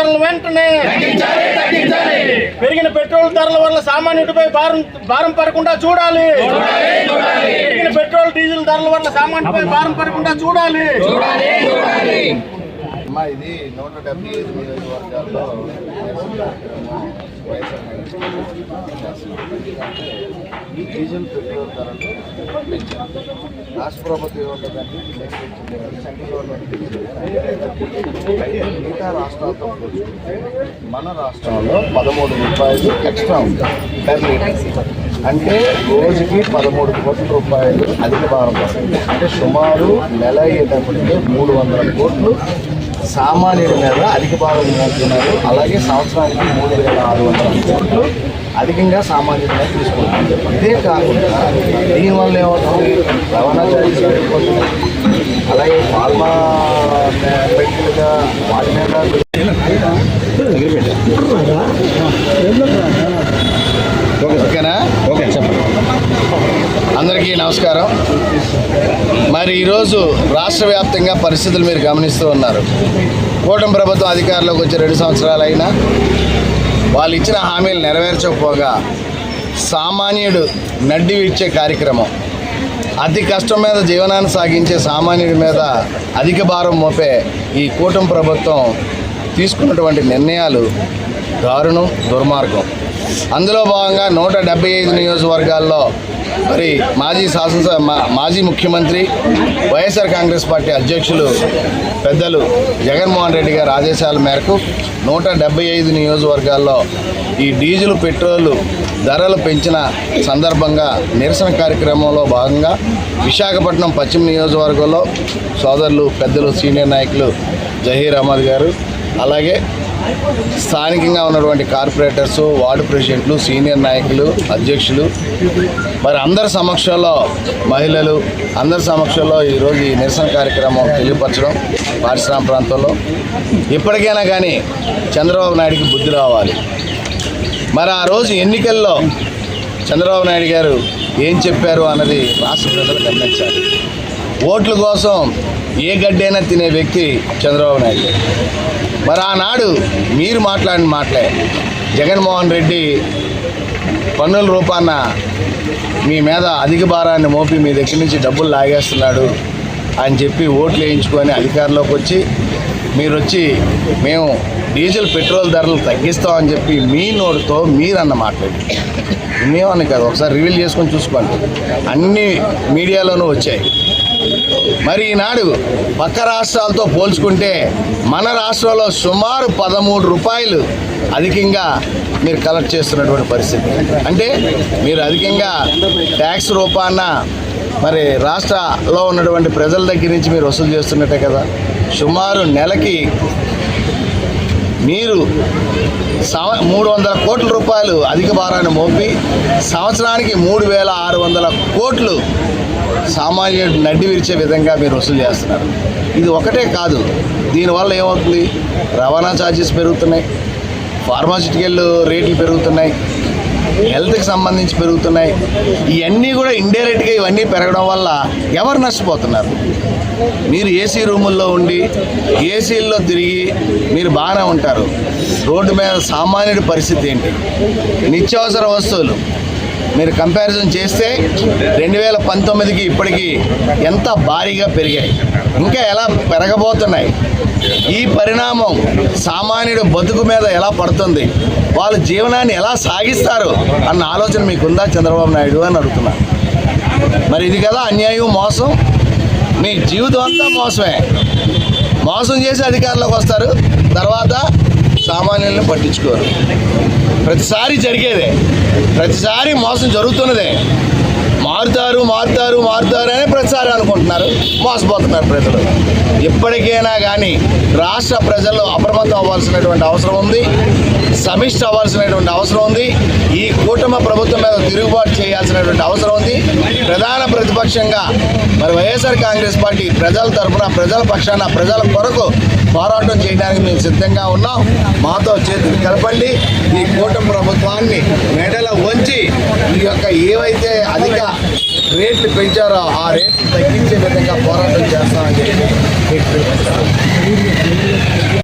ధరలు వెంటనే పెరిగిన పెట్రోల్ ధరల వల్ల సామాన్యుడిపై భారం పడకుండా చూడాలి. పెరిగిన పెట్రోల్ డీజిల్ ధరల వల్ల సామాన్యుడిపై భారం పడకుండా చూడాలి. ఇది 175 నియోజకవర్గాల్లో డీజిల్ పెట్రోల్ ధరలు పెంచారు. రాష్ట్ర ప్రభుత్వం ఏమంటుందంటే సెంట్రల్ గవర్నమెంట్ మిగతా రాష్ట్రాలతో పోల్చుకుంటే మన రాష్ట్రంలో 13 రూపాయలు ఎక్స్ట్రా ఉంది పర్ లీటర్. అంటే రోజుకి 13 కోట్ల రూపాయలు అధిక భారం పడుతుంది. అంటే సుమారు నెల అయ్యేటప్పటికే 300 కోట్లు సామాన్యుడి మీద అధిక భారం మోపుతున్నారు. అలాగే సంవత్సరానికి 3600 కోట్లు అధికంగా సామాన్యుడి మీద తీసుకుంటున్నారు. ఇదే కాకుండా దీనివల్ల ఏమవుతుంది, రవాణా ఛార్జీలు పెరిగిపోతున్నాయి. అలాగే ఫార్మా ఫ్యాక్టరీలుగా వాటి మీద ఓకేనా? ఓకే, చెప్పండి. అందరికీ నమస్కారం. మరి ఈరోజు రాష్ట్ర వ్యాప్తంగా పరిస్థితులు మీరు గమనిస్తూ ఉన్నారు. కూటమి ప్రభుత్వం అధికారంలోకి వచ్చి 2 సంవత్సరాలు అయినా వాళ్ళు ఇచ్చిన హామీలు నెరవేర్చకపోగా సామాన్యుడు నడ్డి విడిచే కార్యక్రమం, అతి కష్టం మీద జీవనాన్ని సాగించే సామాన్యుడి మీద అధిక భారం మోపే ఈ కూటమి ప్రభుత్వం తీసుకున్నటువంటి నిర్ణయాలు దారుణం, దుర్మార్గం. అందులో భాగంగా 175 నియోజకవర్గాల్లో మరి మాజీ ముఖ్యమంత్రి వైఎస్ఆర్ కాంగ్రెస్ పార్టీ అధ్యక్షులు పెద్దలు జగన్మోహన్ రెడ్డి గారి ఆదేశాల మేరకు 175 నియోజకవర్గాల్లో ఈ డీజిల్ పెట్రోల్ ధరలు పెంచిన సందర్భంగా నిరసన కార్యక్రమంలో భాగంగా విశాఖపట్నం పశ్చిమ నియోజకవర్గంలో సోదరులు పెద్దలు సీనియర్ నాయకులు జహీర్ అహ్మద్ గారు, అలాగే స్థానికంగా ఉన్నటువంటి కార్పొరేటర్స్, వార్డు ప్రెసిడెంట్లు, సీనియర్ నాయకులు, అధ్యక్షులు, మరి అందరి సమక్షంలో మహిళలు అందరి సమక్షంలో ఈరోజు ఈ నిరసన కార్యక్రమం తెలియపరచడం పారిశ్రామిక ప్రాంతంలో. ఇప్పటికైనా కానీ చంద్రబాబు నాయుడికి బుద్ధి రావాలి. మరి ఆ రోజు ఎన్నికల్లో చంద్రబాబు నాయుడు గారు ఏం చెప్పారు అన్నది రాష్ట్ర ప్రజలు గమనించాలి. ఓట్ల కోసం ఏ గడ్డైనా తినే వ్యక్తి చంద్రబాబు నాయుడు గారు. మరి ఆనాడు మీరు మాట్లాడిన మాటలే, జగన్మోహన్ రెడ్డి పన్నుల రూపాన మీ మీద అధిక భారాన్ని మోపి మీ దగ్గర నుంచి డబ్బులు లాగేస్తున్నాడు అని చెప్పి ఓట్లు వేయించుకొని అధికారంలోకి వచ్చి మీరు వచ్చి మేము డీజిల్ పెట్రోల్ ధరలు తగ్గిస్తామని చెప్పి మీ నోటితో మీరన్న మాట్లాడి మేమని కాదు, ఒకసారి రివీల్ చేసుకొని చూసుకోండి, అన్ని మీడియాలోనూ వచ్చాయి. మరి ఈనాడు పక్క రాష్ట్రాలతో పోల్చుకుంటే మన రాష్ట్రంలో సుమారు 13 రూపాయలు అధికంగా మీరు కలెక్ట్ చేస్తున్నటువంటి పరిస్థితి. అంటే మీరు అధికంగా ట్యాక్స్ రూపాన మరి రాష్ట్రంలో ఉన్నటువంటి ప్రజల దగ్గర నుంచి మీరు వసూలు చేస్తున్నట్టే కదా. సుమారు నెలకి మీరు 300 కోట్ల రూపాయలు అధిక భారాన్ని మోపి సంవత్సరానికి 3600 కోట్లు సామాన్యుడు నడ్డి విరిచే విధంగా మీరు వసూలు చేస్తున్నారు. ఇది ఒకటే కాదు, దీనివల్ల ఏమవుతుంది, రవాణా ఛార్జెస్ పెరుగుతున్నాయి, ఫార్మాసిటికల్ రేట్లు పెరుగుతున్నాయి, హెల్త్కి సంబంధించి పెరుగుతున్నాయి. ఇవన్నీ కూడా ఇండైరెక్ట్గా ఇవన్నీ పెరగడం వల్ల ఎవరు నష్టపోతున్నారు? మీరు ఏసీ రూముల్లో ఉండి ఏసీల్లో తిరిగి మీరు బాగానే ఉంటారు. రోడ్డు మీద సామాన్యుడి పరిస్థితి ఏంటి? నిత్యావసర వస్తువులు మీరు కంపారిజన్ చేస్తే 2019కి ఇప్పటికీ ఎంత భారీగా పెరిగాయి, ఇంకా ఎలా పెరగబోతున్నాయి. ఈ పరిణామం సామాన్యుడు బతుకు మీద ఎలా పడుతుంది, వాళ్ళ జీవనాన్ని ఎలా సాగిస్తారు అన్న ఆలోచన మీకుందా చంద్రబాబు నాయుడు అని అడుగుతున్నా. మరి ఇది కదా అన్యాయం, మోసం. మీ జీవితం అంతా మోసమే. మోసం చేసి అధికారంలోకి వస్తారు, తర్వాత సామాన్యులను పట్టించుకోరు. ప్రతిసారి జరిగేదే, ప్రతిసారి మోసం జరుగుతున్నదే. మారుతారు మారుతారు మారుతారు అని ప్రతిసారి అనుకుంటున్నారు, మోసపోతున్నారు ప్రజలు. ఇప్పటికైనా కానీ రాష్ట్ర ప్రజలు అప్రమత్తం అవ్వాల్సినటువంటి అవసరం ఉంది, సమిష్టి అవ్వాల్సినటువంటి అవసరం ఉంది. ఈ కూటమి ప్రభుత్వం మీద తిరుగుబాటు చేయాల్సినటువంటి అవసరం ఉంది. ప్రధాన ప్రతిపక్షంగా మరి వైఎస్ఆర్ కాంగ్రెస్ పార్టీ ప్రజల తరఫున, ప్రజల పక్షాన, ప్రజల కొరకు పోరాటం చేయడానికి మేము సిద్ధంగా ఉన్నాం. మాతో చేతులు కలపండి. ఈ కూటమి ప్రభుత్వాన్ని మెడలో వంచి ఈ యొక్క ఏవైతే అధిక రేట్లు పెంచారో ఆ రేట్లు తగ్గించే విధంగా పోరాటం చేస్తామని చెప్పి